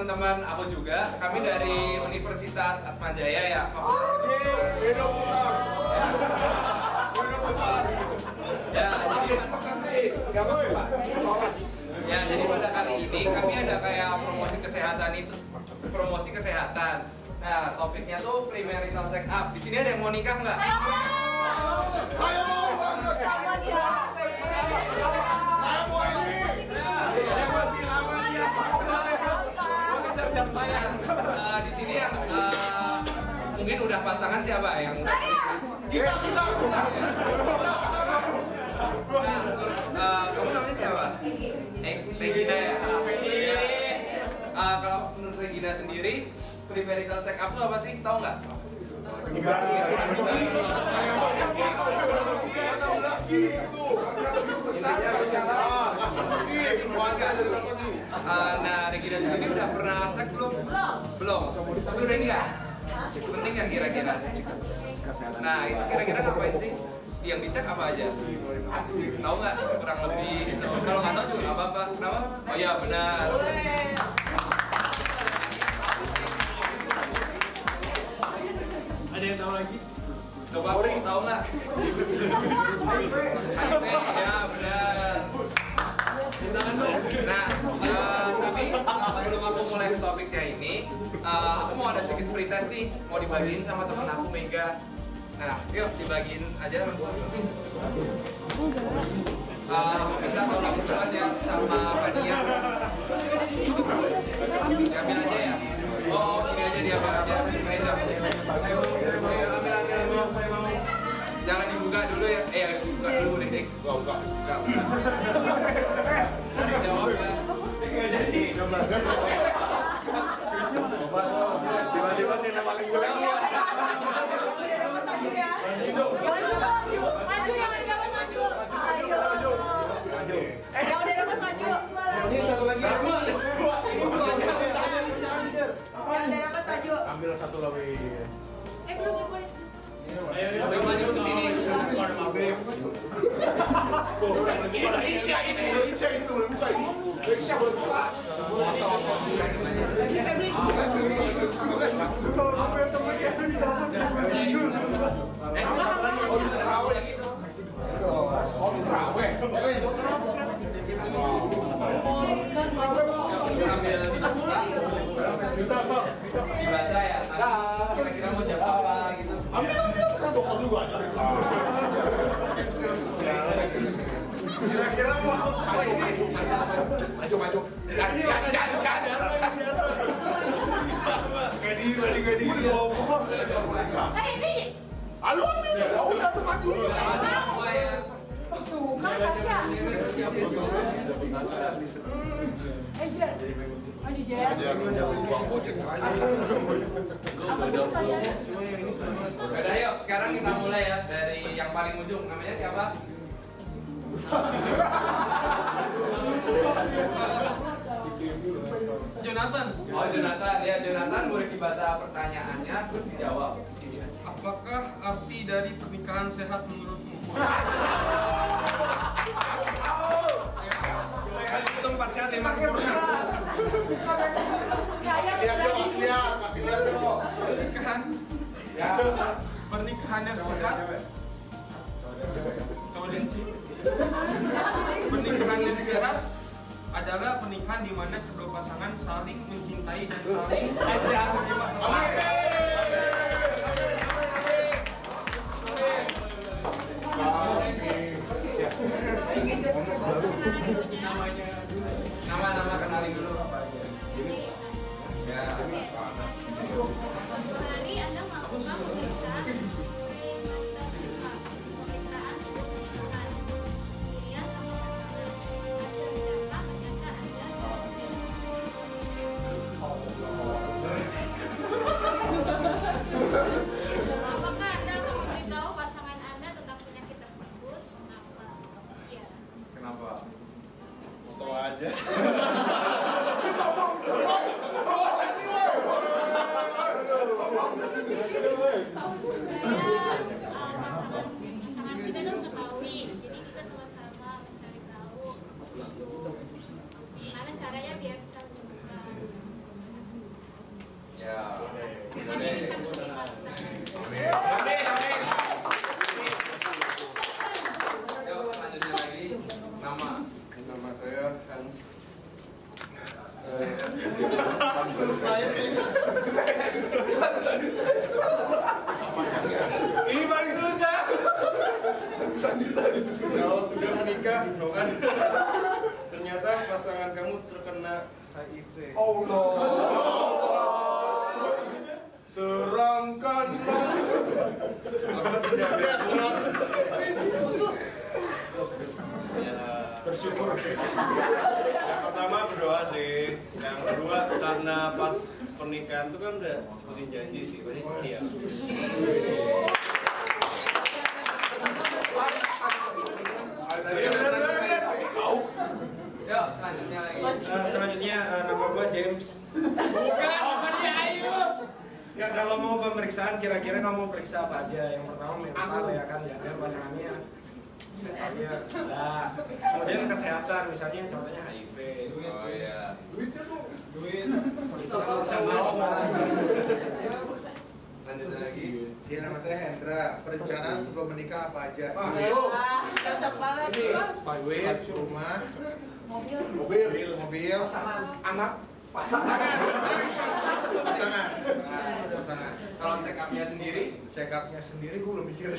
teman-teman aku juga. Kami dari Universitas Atmajaya ya. Ya, jadi pada kali ini kami ada kayak promosi kesehatan. Nah, topiknya tuh premarital check up. Di sini ada yang mau nikah nggak? Ayo, sama siapa? Saya mau ini. Di sini yang mungkin udah pasangan siapa yang udah nikah? Kita. Kamu namanya siapa? Regina ya? Kalau menurut Regina sendiri, premarital check up itu apa sih? Tahu nggak? Nah, Regina sendiri udah pernah cek belum? Belum. Tapi udah enggak? Penting nggak kira-kira? Nah, itu kira-kira ngapain sih? Yang dicek apa aja? Tahu nggak kurang lebih gitu? Kalau nggak tahu juga nggak apa-apa. Kenapa? Oh iya benar. Ada yang tahu lagi? Coba tahu nggak? HIV ya benar. Nah, tapi sebelum aku mulai ke topiknya ini, aku mau ada sedikit free test nih, mau dibagiin sama temen aku Mega. Nah, yuk dibagiin aja langsung. Minta tolong banget ya sama Fania. Diambil aja ya. Oh, ini aja diambil aja. Ambil. Jangan dibuka dulu ya. Buka dulu deh, Sik. Gua buka. Nanti jawab ya. Enggak jadi. Tiba-tiba dia paling golek. Maju yang udah dapat maju. Ini satu lagi. Yang udah dapat maju. Ambil satu lagi. Belum dipoin. Ayo maju ke sini. Indonesia ini boleh buka ini. Indonesia boleh buka. Sambil dibaca ya. Kira-kira mau jawab apa gitu. Ambil kan dokter juga ada. Kira-kira mau apa ini? Maju. Jangan. Gadi. Ini. Halo, udah maju. Tuh, kan Tasya. Jer. Maju Jer. Udah yuk, sekarang kita mulai ya dari yang paling ujung. Namanya siapa? Jonathan. Oh Jonathan, ya Jonathan boleh dibaca pertanyaannya terus dijawab. Apakah arti dari pernikahan sehat menurutmu? Saya hitung 4 sehat 5 sempurna. Pernikahan yang sehat. Pernikahan yang sehat adalah pernikahan di mana kedua pasangan saling mencintai dan saling menerima Nama kenalin dulu. Ya. Suatu hari Anda melakukan pemeriksaan pemeriksaan sendirian tanpa pasangan. Hasil didapat ternyata Anda apakah Anda akan memberitahu pasangan Anda tentang penyakit tersebut? Kenapa? Iya. Kenapa? Foto aja. Pasangan kita kan mengetahui, jadi kita sama-sama mencari tahu gitu. Gimana caranya biar bisa menemukan. Ya. Hanya bisa menyehatkan. Amin. Yuk, selanjutnya lagi. Nama. Nama saya Hans. Ini paling susah. Kalau sudah menikah, kan? Ternyata pasangan kamu terkena HIV. Allah. Terangkanlah. Apa tidak berkurang? Bersyukur. Yang pertama berdoa sih. Yang kedua karena pas pernikahan itu kan udah seperti janji sih, pasti setia. Yuk, selanjutnya lagi. Selanjutnya nama gua James. Bukan, nama dia Ayu. Ya kalau mau pemeriksaan kira-kira kamu periksa apa aja? Yang pertama mental ya kan, jangan pasangannya. Mentalnya gila. Kemudian kesehatan, misalnya contohnya HIV. Oh iya. Duit. Itu kan urusan bawah. Lanjut lagi. Dia nama saya Hendra. Perencanaan sebelum menikah apa aja? Cocok banget. Duit, rumah, Mobil. mobil, Anak. pasangan. Kalau check up-nya sendiri, Check up-nya sendiri gue belum mikir.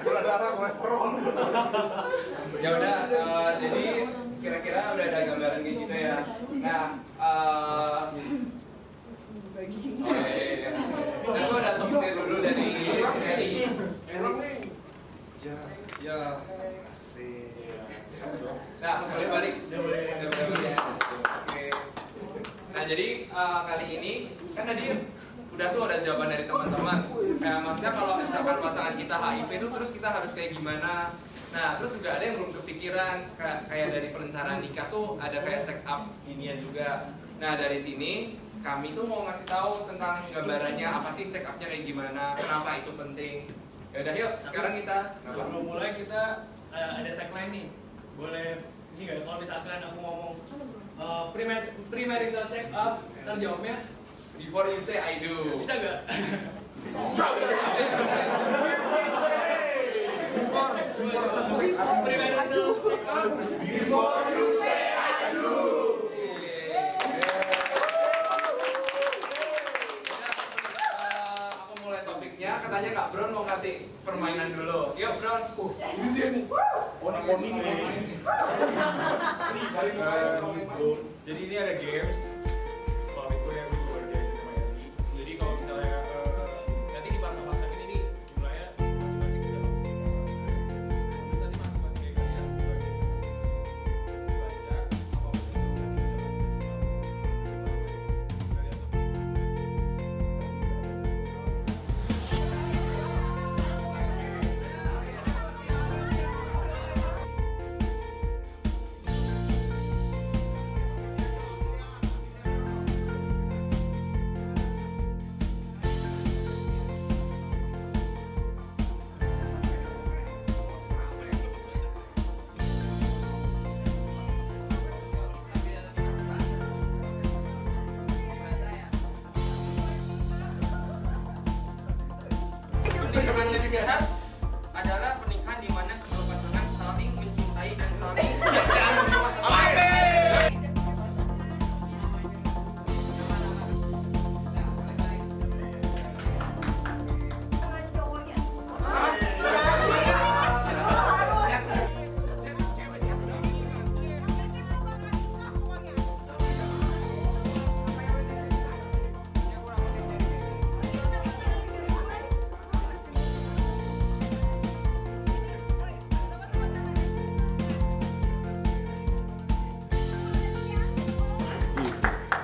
Gula darah, kolesterol. ya udah. Jadi kira-kira udah ada gambaran kayak gitu ya. Nah, iya. Dan gue udah sortir dulu dari Ya. Asik. Nah, boleh balik. Udah boleh ya. Oke. Nah, jadi kali ini kan tadi udah tuh ada jawaban dari teman-teman. Maksudnya kalau misalkan pasangan kita HIV itu terus kita harus kayak gimana? Nah, terus juga ada yang belum kepikiran kayak dari perencanaan nikah tuh ada kayak check up ginian juga. Nah, dari sini kami tuh mau ngasih tahu tentang gambarannya apa sih check upnya kayak gimana, kenapa itu penting. Ya udah yuk, sekarang kita Sebelum mulai kita ada tagline nih. Boleh ini nggak? Kalau misalkan aku ngomong premarital check up, ntar jawabnya before you say I do. bisa nggak? Premarital check up. Before you say I do. Aku mulai topiknya, katanya Kak Bron mau kasih permainan dulu. Yuk Bron. Ini dia nih. Poni Jadi ini ada games. Kalau itu yang gue baru dari sama Yanti. Jadi kalau misalnya nanti dipasang-pasangin ini jumlahnya masing-masing di dalam. Terus nanti masing-masing kayak kalian baca apapun itu Pernikahan yang sehat adalah pernikahan di mana kedua pasangan saling mencintai dan saling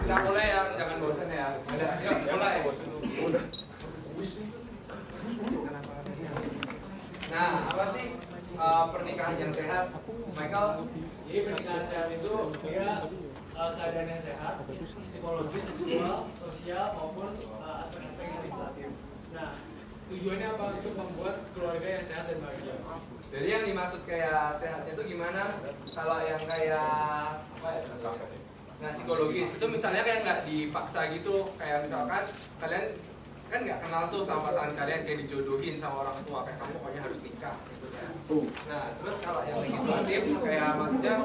Kita mulai ya, jangan bosan ya. Udah, yuk mulai. Nah, apa sih pernikahan yang sehat, Michael? Jadi pernikahan sehat itu dia keadaan yang sehat, psikologis, seksual, sosial maupun aspek-aspek legislatif. Nah, tujuannya apa? Untuk membuat keluarga yang sehat dan bahagia. Jadi yang dimaksud kayak sehatnya itu gimana? Kalau yang kayak apa ya? Nah, psikologis itu misalnya kayak nggak dipaksa gitu, kayak misalkan kalian kan nggak kenal tuh sama pasangan kalian, kayak dijodohin sama orang tua, kayak kamu pokoknya harus nikah gitu kan. Nah, terus kalau yang legislatif kayak maksudnya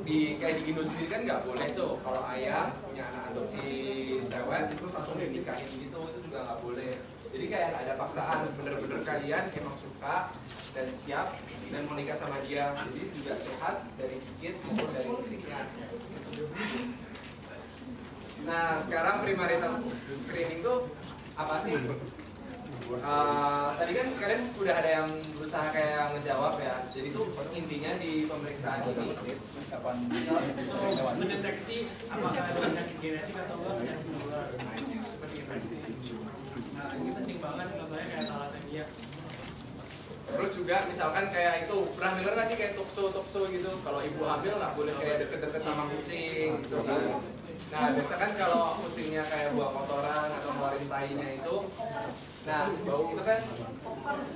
kayak di Indo sendiri kan nggak boleh tuh kalau ayah punya anak adopsi cewek terus langsung dinikahin gitu, itu juga nggak boleh. Jadi kayak nggak ada paksaan, bener-bener kalian emang suka dan siap dan menikah sama dia, jadi juga sehat dari psikis maupun dari fisiknya. Nah, sekarang premarital screening tuh apa sih? Tadi kan kalian udah ada yang berusaha kayak ngejawab ya. Jadi tuh intinya di pemeriksaan ini mendeteksi apakah ada penyakit genetik atau enggak penyakit menular seperti infeksi. Nah, ini penting banget, contohnya kayak thalassemia. Terus juga misalkan kayak itu, pernah denger gak sih kayak tukso gitu, kalau ibu hamil nggak boleh kayak deket-deket sama kucing gitu kan. Nah, biasa kan kalau kucingnya kayak buang kotoran atau ngeluarin tainya itu, nah bau itu kan,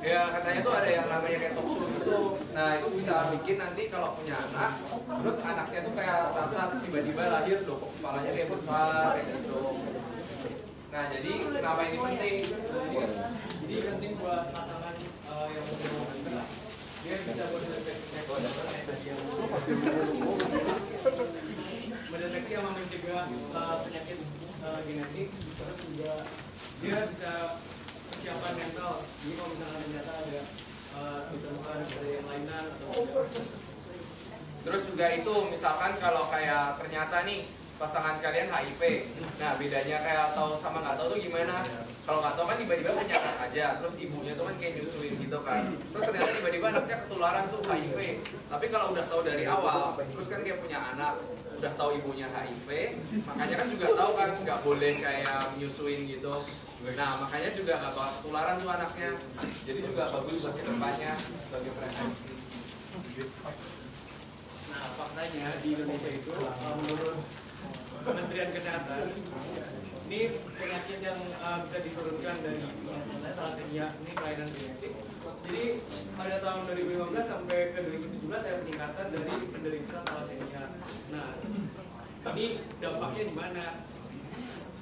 ya katanya tuh ada yang namanya kayak tukso gitu. Nah, itu bisa bikin nanti kalau punya anak, terus anaknya tuh kayak saat tiba-tiba lahir loh, kepalanya kayak besar kayak gitu. Nah, jadi kenapa ini penting? Jadi penting buat pasangan yang mau menikah, dia bisa mendeteksi sama mencegah penyakit genetik, terus juga dia bisa persiapan mental. Jadi kalau misalnya ternyata ada ditemukan ada yang lainan atau tidak. Terus juga itu misalkan kalau kayak ternyata nih pasangan kalian HIV, nah bedanya kayak tahu sama nggak tahu tuh gimana? Kalau nggak tahu kan tiba-tiba menyatakan aja, terus ibunya tuh kan kayak nyusuin gitu kan, terus ternyata tiba-tiba anaknya ketularan tuh HIV. Tapi kalau udah tahu dari awal, terus kan kayak punya anak, udah tahu ibunya HIV, makanya kan juga tahu kan nggak boleh kayak nyusuin gitu. Nah, makanya juga nggak bakal ketularan tuh anaknya. Jadi juga bagus buat kedepannya sebagai prevensi. Nah, faktanya di Indonesia itu menurut Kementerian Kesehatan, ini penyakit yang bisa diturunkan dari thalassemia, ini kelainan genetik. Jadi pada tahun 2015 sampai ke 2017 ada peningkatan dari penderita thalassemia. Nah, ini dampaknya di mana?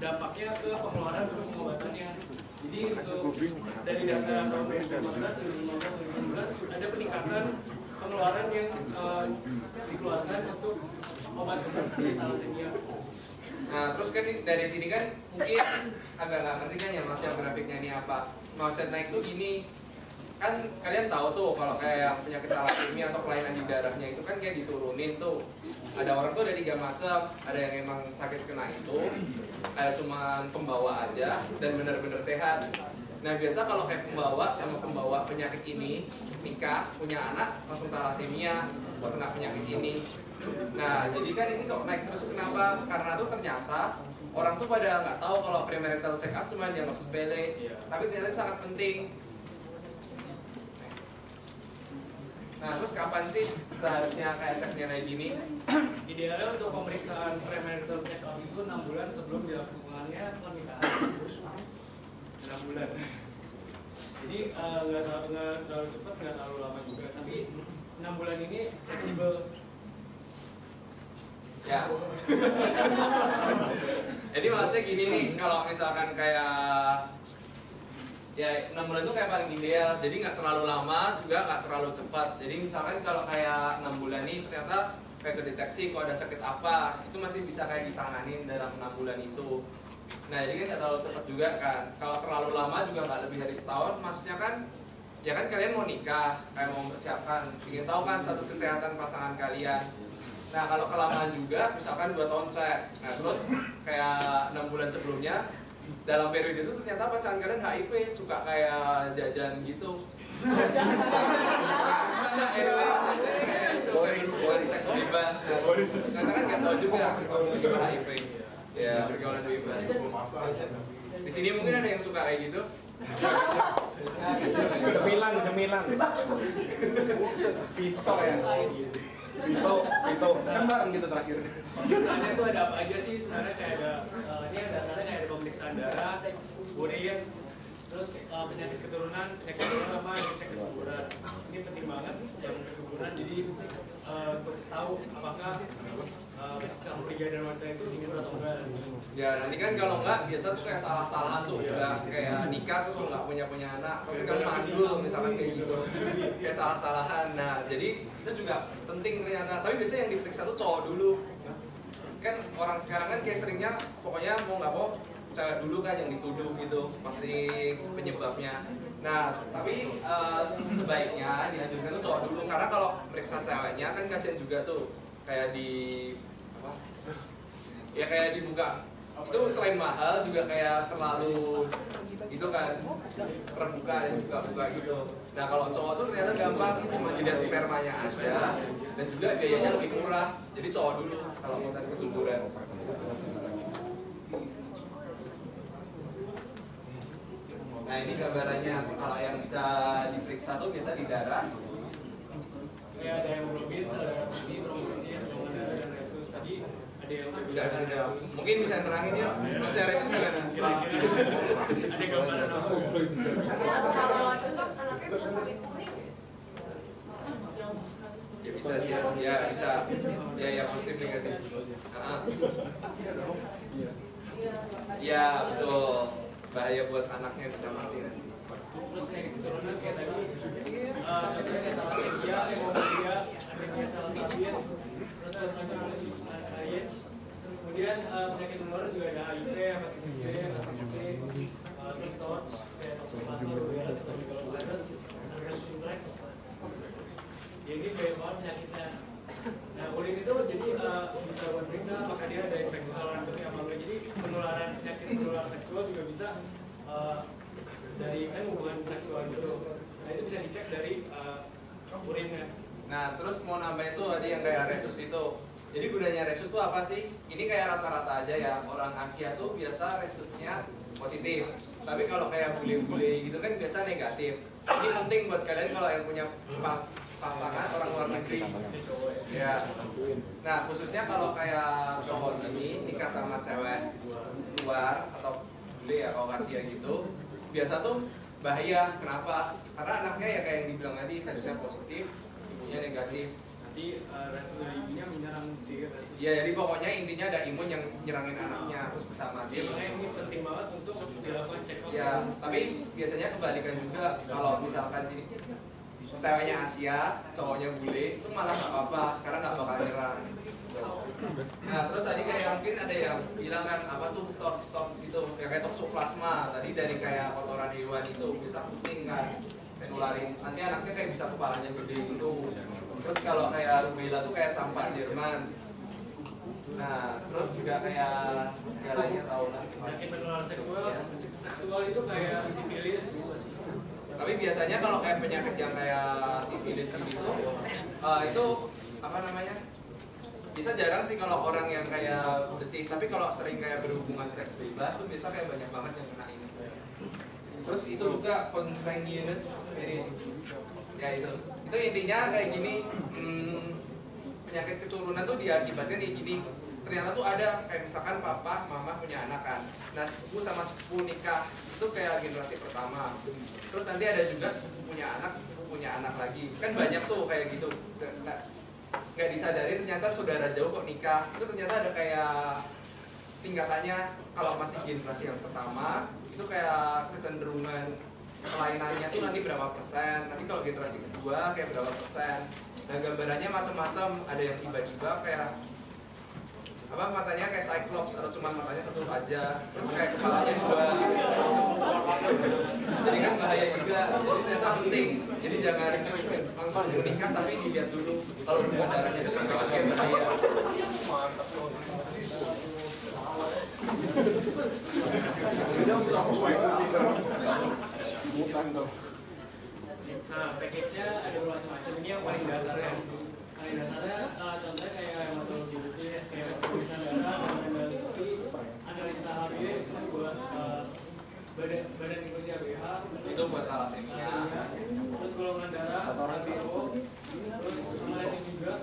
Dampaknya ke pengeluaran untuk pengobatannya. Jadi untuk dari data tahun 2015, 2016 ada peningkatan pengeluaran yang dikeluarkan untuk obat obatan thalassemia. Nah, terus kan dari sini kan mungkin agak nggak ngerti kan ya mas yang grafiknya ini apa. Maksudnya naik tuh gini, kan kalian tahu tuh kalau kayak penyakit thalassemia atau kelainan di darahnya itu kan kayak diturunin tuh. Ada orang tuh ada 3 macam, ada yang emang sakit kena itu, ada cuma pembawa aja dan benar-benar sehat. Nah, biasa kalau kayak pembawa sama pembawa penyakit ini nikah, punya anak, langsung thalassemia, kena penyakit ini. Nah, jadi kan ini kok naik terus kenapa? Karena tuh ternyata orang tuh pada nggak tahu kalau premarital check up cuma dianggap sepele, tapi ternyata itu sangat penting. Nah, terus kapan sih seharusnya kayak ceknya kayak gini? Idealnya untuk pemeriksaan premarital check up itu 6 bulan sebelum dilakukannya pernikahan. 6 bulan. Jadi nggak terlalu cepat, nggak terlalu lama juga. Tapi 6 bulan ini fleksibel. Ya. Jadi maksudnya gini nih, kalau misalkan kayak ya 6 bulan itu kayak paling ideal, jadi nggak terlalu lama juga nggak terlalu cepat. Jadi misalkan kalau kayak 6 bulan ini ternyata kayak kedeteksi kok ada sakit apa, itu masih bisa kayak ditanganin dalam 6 bulan itu. Nah, jadi kan nggak terlalu cepat juga kan. Kalau terlalu lama juga nggak lebih dari setahun, maksudnya kan ya kan kalian mau nikah, kayak mau mempersiapkan, ingin tahu kan status kesehatan pasangan kalian. Nah, kalau kelamaan juga, misalkan 2 tahun cek, nah terus kayak 6 bulan sebelumnya, dalam periode itu ternyata pasangan kalian HIV, suka kayak jajan gitu. Nah, anyway, jadi kayak itu, hubungan seks bebas. Karena kan nggak tahu juga pergaulan HIV. Ya, pergaulan bebas. Di sini mungkin ada yang suka kayak gitu. Cemilan. Vito ya. Vito kan bareng gitu terakhir. Misalnya itu ada apa aja sih sebenarnya, kayak ada ini dasarnya kayak ada pemeriksaan darah, urin, terus penyakit keturunan sama cek kesuburan. Ini penting banget yang kesuburan, jadi untuk tahu apakah sang pria pria dan wanita itu singkat atau enggak? Ya nanti kan kalau enggak biasa tuh kayak salah-salahan tuh, udah kayak nikah terus kalau nggak punya anak, pasti kamu mandul misalkan kayak gitu, kayak salah-salahan. Nah jadi itu juga penting ternyata. Tapi biasanya yang diperiksa tuh cowok dulu. Kan orang sekarang kan kayak seringnya pokoknya mau nggak mau cewek dulu kan yang dituduh gitu, pasti penyebabnya. Nah tapi sebaiknya dianjurkan tuh cowok dulu, karena kalau meriksa ceweknya kan kasihan juga tuh, kayak di apa? Ya kayak dibuka itu selain mahal juga kayak terlalu gitu kan, terbuka dan buka gitu. Nah kalau cowok tuh ternyata gampang, cuma dilihat spermanya aja dan juga biayanya lebih murah. Jadi cowok dulu kalau mau tes kesuburan. Nah ini gambarannya, kalau yang bisa diperiksa tuh biasa di darah. Kayak ada hemoglobin, ada ini trombosit, darah dan resus tadi. Ada yang Udah. Mungkin bisa nerangin yuk, masih resus gimana? Ada gambaran apa? Kalau cocok anaknya bisa sampai kuning. Ya bisa sih, ya bisa. Ya positif negatif. Ya betul. Bahaya buat anaknya bisa mati nanti. Terus penyakit keturunan kayak tadi, contohnya kayak thalassemia, hemofilia, anemia salivia, terus ada AIDS. Kemudian penyakit menular juga ada HIV, hepatitis B, hepatitis C, terus TORCH, kayak toxoplasma, rubella, cytomegalovirus, herpes simplex. Jadi banyak banget penyakitnya. Nah, kulit itu jadi bisa buat periksa apakah dia ada infeksi saluran kemih apa enggak. Jadi penularan penyakit menular seksual juga bisa dari kan hubungan seksual gitu. Nah itu bisa dicek dari urinnya. Nah terus mau nambah itu tadi yang kayak resus itu. Jadi gunanya resus itu apa sih? Ini kayak rata-rata aja ya, orang Asia tuh biasa resusnya positif. Tapi kalau kayak bule-bule gitu kan biasa negatif. Ini penting buat kalian kalau yang punya pasangan orang luar negeri. Ya. Nah khususnya kalau kayak cowok sini nikah sama cewek luar atau bule ya kalau Asia gitu, biasa tuh bahaya. Kenapa? Karena anaknya ya kayak yang dibilang tadi, resusnya positif, ibunya negatif. Nanti resus dari ibunya menyerang si resus. Ya jadi pokoknya intinya ada imun yang nyerangin anaknya terus bisa mati. Ya, makanya ini penting banget untuk dilakukan check up. Ya, tapi biasanya kebalikan juga. Kalau misalkan sini ceweknya Asia, cowoknya bule, itu malah nggak apa-apa karena nggak bakal nyerang. Nah terus tadi kayak mungkin ada yang bilang kan apa tuh tox itu, ya kayak toxoplasma tadi dari kayak kotoran hewan itu bisa kucing kan penularin, nanti anaknya kayak bisa kepalanya gede gitu. Terus kalau kayak rubella tuh kayak campak Jerman. Nah terus juga kayak galanya tahu lah. Penyakit menular seksual itu kayak sifilis. Tapi biasanya kalau kayak penyakit yang kayak sifilis gitu, itu apa namanya? Bisa jarang sih kalau orang yang kayak bersih, tapi kalau sering kayak berhubungan seks bebas tuh biasa kayak banyak banget yang kena ini. Terus itu juga consanguineous ya itu intinya kayak gini, penyakit keturunan tuh diakibatkan kayak gini. Ternyata tuh ada kayak misalkan papa, mama punya anak kan, nah sepupu sama sepupu nikah itu kayak generasi pertama. Terus nanti ada juga sepupu punya anak lagi, kan banyak tuh kayak gitu. Nggak disadari ternyata saudara jauh kok nikah, itu ternyata ada kayak tingkatannya. Kalau masih generasi yang pertama itu kayak kecenderungan kelainannya tuh nanti berapa persen, nanti kalau generasi kedua kayak berapa persen. Nah gambarannya macam-macam, ada yang tiba-tiba kayak apa matanya kayak cyclops atau cuma matanya satu aja, terus kayak kepalanya dua, jadi kan bahaya juga. Jadi ternyata penting, jadi jangan langsung menikah tapi dilihat dulu kalau hubungan darahnya dekat kayak bahaya. Nah, package-nya ada macam-macam. Ini yang paling dasarnya. Paling dasarnya contohnya kayak hematologi rutin, kayak pemeriksaan darah, analisa HB kan buat badan inklusi ABH, Itu buat thalassemia. terus golongan darah, RBO, terus analisis juga,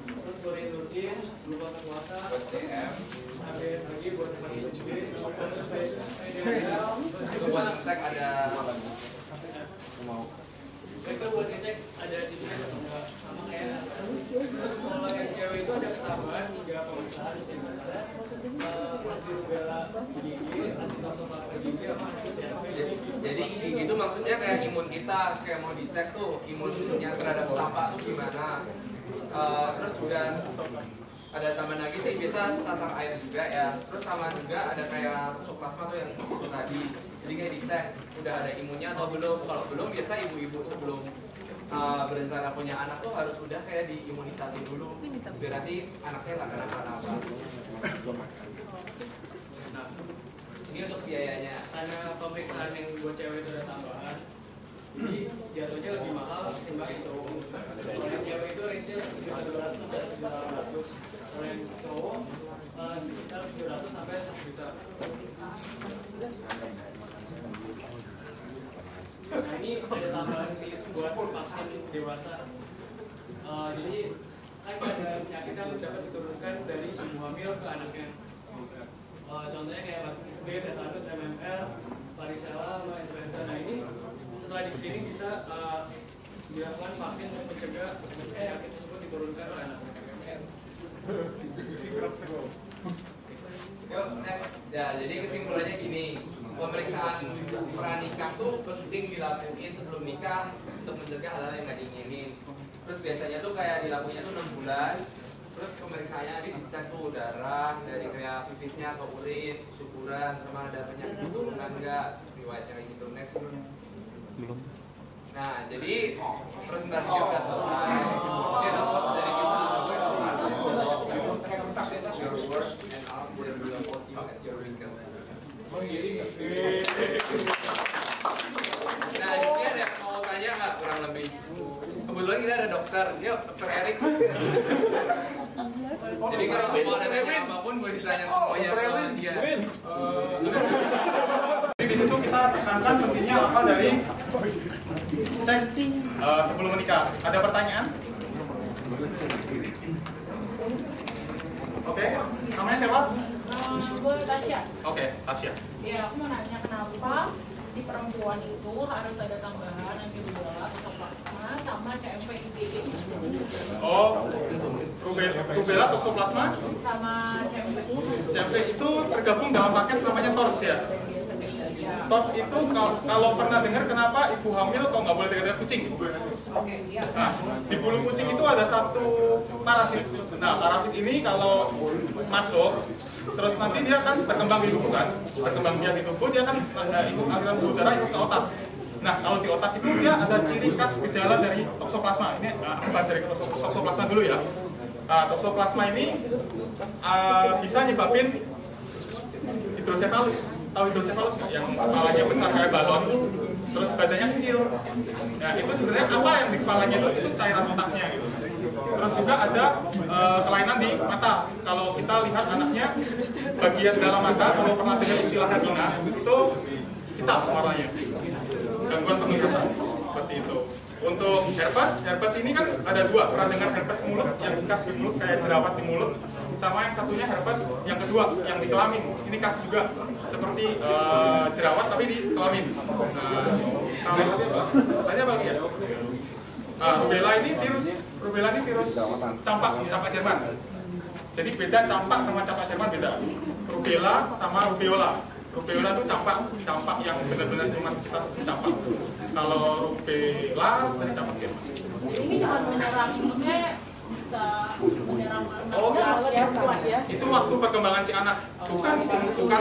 terus urin rutin, glukosa puasa, DM ABS lagi buat hepatitis B, terus itu buat ngecek ada mereka buat ngecek ada sifilis atau enggak, sama kayak terus kalau yang cewek itu ada ketambahan 3 pemeriksaan harus yang misalnya anti rubella gigi, anti toksoplasma gigi, apa anti CMV. Jadi IgG itu maksudnya kayak imun kita, kayak mau dicek tuh imunnya terhadap campak tuh gimana. Terus juga ada tambahan lagi sih, biasa cacing air juga ya. Terus sama juga ada kayak toksoplasma tuh yang itu tadi. Jadi kayak dicek udah ada imunnya atau belum. Kalau belum, biasa ibu-ibu sebelum berencana punya anak tuh harus udah kayak diimunisasi dulu. Biar nanti anaknya nggak kenapa-napa. Nah, Ini untuk biayanya. karena pemeriksaan yang buat cewek itu ada tambahan, jadi jatuhnya lebih mahal ketimbang yang cowok. Kalau yang cewek itu range-nya sekitar 200 sampai 700. Kalau yang cowok sekitar 700 sampai 1 juta. Nah, ini ada tambahan sih buat vaksin dewasa. Jadi kan ada penyakit yang dapat diturunkan dari ibu hamil ke anaknya. Contohnya kayak hepatitis B, tetanus, MMR, varicella, sama influenza. Nah ini setelah di screening bisa dilakukan vaksin untuk mencegah penyakit tersebut diturunkan ke anak. Yuk, next. Ya, jadi kesimpulannya gini, pemeriksaan pranikah tuh penting dilakuin sebelum nikah untuk mencegah hal-hal yang nggak diinginin. Terus biasanya tuh kayak dilakukannya tuh 6 bulan. Terus pemeriksaannya nanti dicek tuh darah dari kayak pipisnya ke urin, syukuran, sama ada penyakit turunan enggak, riwayatnya kayak gitu. Next. Belum. Nah, jadi presentasinya udah selesai. Ini ada quotes dari kita. Your work and art will support you at your weakest. Nah, di sini ada yang mau tanya nggak kurang lebih? Kebetulan kita ada dokter, yuk dokter Erik. Jadi kalau mau ada tanya apapun boleh ditanya semuanya ke dia. Jadi di situ kita tekankan pentingnya apa dari cek sebelum menikah. Ada pertanyaan? Oke, namanya siapa? Gue Tasya. Oke, Tasya. Ya, aku mau nanya kenapa di perempuan itu harus ada tambahan anti-rubella, toksoplasma, sama CMV IgG. Oh, rubella, toksoplasma, Sama CMV. CMV itu tergabung dalam paket namanya TORCH ya. TORCH itu kalau pernah dengar kenapa ibu hamil kok nggak boleh dekat kucing? Oke, iya. Nah, di bulu kucing itu ada satu parasit. Nah, parasit ini kalau masuk, terus nanti dia akan berkembang di tubuh kan, berkembang biak di tubuh, dia akan ikut aliran pembuluh darah, ikut ke otak. Nah, kalau di otak itu dia ada ciri khas gejala dari toksoplasma. Ini aku bahas dari toksoplasma dulu ya. Nah, toksoplasma ini bisa nyebabin hidrosefalus. Tahu hidrosefalus nggak? Yang kepalanya besar kayak balon, terus badannya kecil. Nah, itu sebenarnya apa yang di kepalanya itu cairan otaknya gitu. Terus juga ada kelainan di mata. Kalau kita lihat anaknya, bagian dalam mata, kalau pernah dengar istilah retina, itu hitam warnanya. Gangguan penglihatan seperti itu. Untuk herpes ini kan ada dua. Pernah dengar herpes mulut yang khas di mulut kayak jerawat di mulut, sama yang satunya herpes yang kedua yang di kelamin. Ini khas juga seperti jerawat tapi di kelamin. Nah, tanya apa lagi ya? Rubella ini virus campak Jerman. Jadi beda campak sama campak Jerman beda. Rubella sama rubeola. Rubeola itu campak yang benar-benar cuma kita sebut campak. Kalau rubella dari campak Jerman. Ini cuma menyerang bisa menyerang anak ya. Itu waktu perkembangan si anak, bukan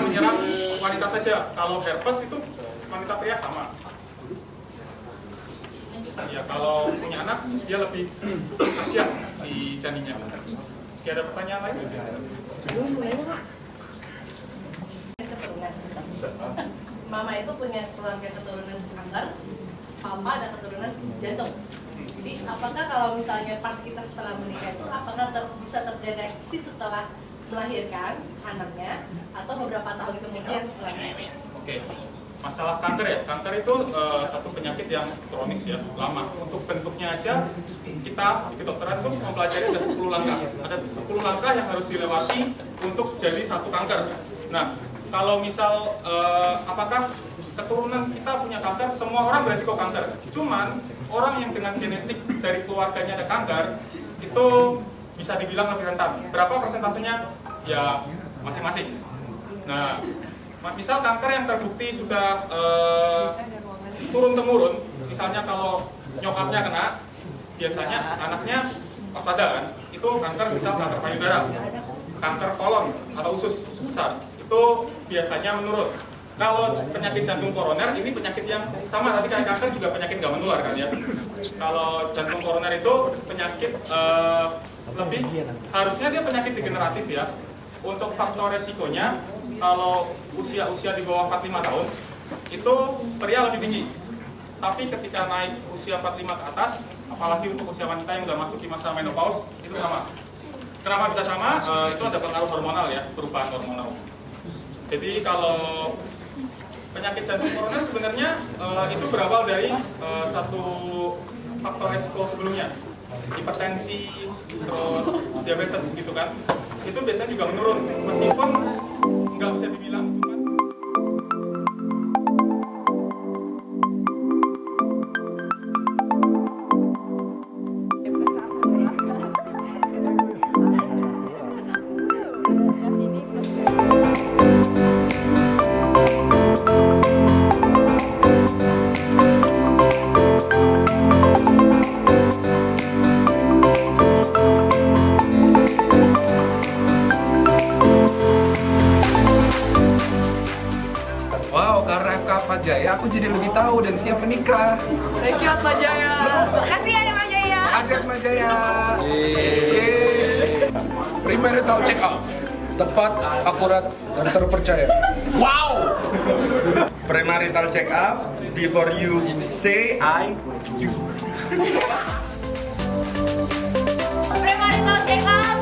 menyerang wanita saja. Kalau herpes itu wanita pria sama. Ya kalau punya anak dia lebih kasihan si janinnya. Ada pertanyaan lain? Mama itu punya keluarga keturunan kanker, papa ada keturunan jantung. Jadi apakah kalau misalnya pas kita setelah menikah itu apakah bisa terdeteksi setelah melahirkan anaknya atau beberapa tahun kemudian setelahnya? Oke. Masalah kanker ya, kanker itu satu penyakit yang kronis ya, lama. Untuk bentuknya aja kita di kedokteran tuh mempelajari ada 10 langkah. Ada 10 langkah yang harus dilewati untuk jadi satu kanker. Nah, kalau misal apakah keturunan kita punya kanker, semua orang beresiko kanker. Cuman orang yang dengan genetik dari keluarganya ada kanker itu bisa dibilang lebih rentan. Berapa persentasenya? Ya masing-masing. Nah, misal kanker yang terbukti sudah turun-temurun, misalnya kalau nyokapnya kena, biasanya anaknya waspada kan? Itu kanker, misal kanker payudara, kanker kolon atau usus besar, itu biasanya menurun. Kalau penyakit jantung koroner, ini penyakit yang sama, tadi kayak kanker juga penyakit nggak menular kan ya. Kalau jantung koroner itu penyakit lebih, harusnya dia penyakit degeneratif ya. Untuk faktor resikonya, kalau usia-usia di bawah 45 tahun, itu pria lebih tinggi. Tapi ketika naik usia 45 ke atas, apalagi untuk usia wanita yang sudah masuk di masa menopause, itu sama. Kenapa bisa sama? Itu ada pengaruh hormonal ya, perubahan hormonal. Jadi kalau penyakit jantung koroner sebenarnya itu berawal dari satu faktor resiko sebelumnya, hipertensi, terus diabetes gitu kan. Itu biasanya juga menurun, meskipun nggak bisa dibilang. Wow, karena FK Jaya aku jadi lebih tahu dan siap menikah. Thank you Atma Jaya. Makasih ya Atma Jaya. Makasih Atma Jaya. Premarital check up. Tepat, akurat, dan terpercaya. Wow! Premarital check up before you say I do. Premarital check up.